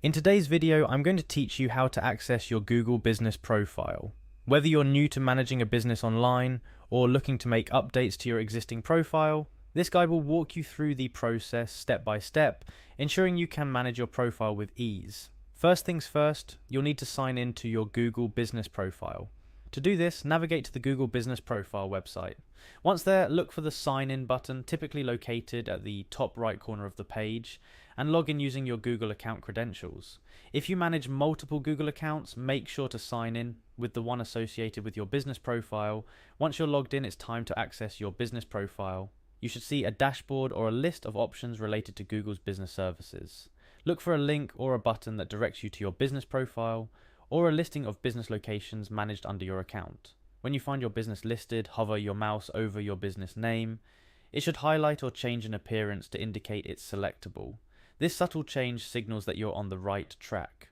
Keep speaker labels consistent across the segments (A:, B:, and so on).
A: In today's video, I'm going to teach you how to access your Google Business Profile. Whether you're new to managing a business online or looking to make updates to your existing profile, this guide will walk you through the process step by step, ensuring you can manage your profile with ease. First things first, you'll need to sign in to your Google Business Profile. To do this, navigate to the Google Business Profile website. Once there, look for the Sign In button, typically located at the top right corner of the page, and log in using your Google account credentials. If you manage multiple Google accounts, make sure to sign in with the one associated with your business profile. Once you're logged in, it's time to access your business profile. You should see a dashboard or a list of options related to Google's business services. Look for a link or a button that directs you to your business profile, or a listing of business locations managed under your account. When you find your business listed, hover your mouse over your business name. It should highlight or change in appearance to indicate it's selectable. This subtle change signals that you're on the right track.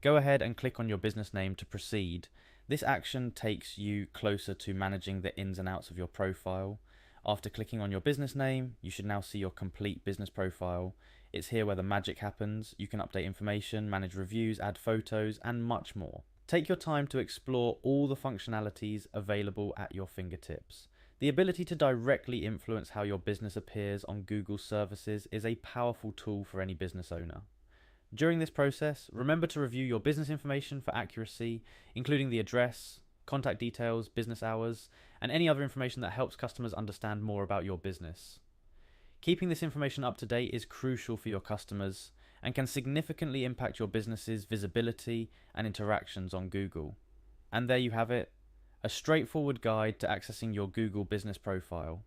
A: Go ahead and click on your business name to proceed. This action takes you closer to managing the ins and outs of your profile. After clicking on your business name, you should now see your complete business profile. It's here where the magic happens. You can update information, manage reviews, add photos, and much more. Take your time to explore all the functionalities available at your fingertips. The ability to directly influence how your business appears on Google services is a powerful tool for any business owner. During this process, remember to review your business information for accuracy, including the address, contact details, business hours, and any other information that helps customers understand more about your business. Keeping this information up to date is crucial for your customers and can significantly impact your business's visibility and interactions on Google. And there you have it, a straightforward guide to accessing your Google Business Profile.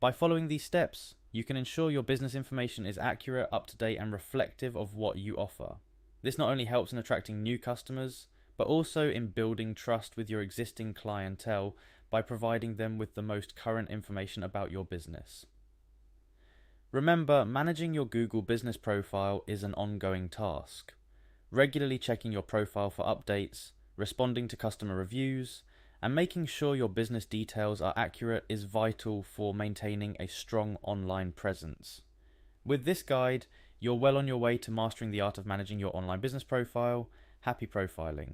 A: By following these steps, you can ensure your business information is accurate, up to date, and reflective of what you offer. This not only helps in attracting new customers, but also in building trust with your existing clientele by providing them with the most current information about your business. Remember, managing your Google Business Profile is an ongoing task. Regularly checking your profile for updates, responding to customer reviews, and making sure your business details are accurate is vital for maintaining a strong online presence. With this guide, you're well on your way to mastering the art of managing your online business profile. Happy profiling!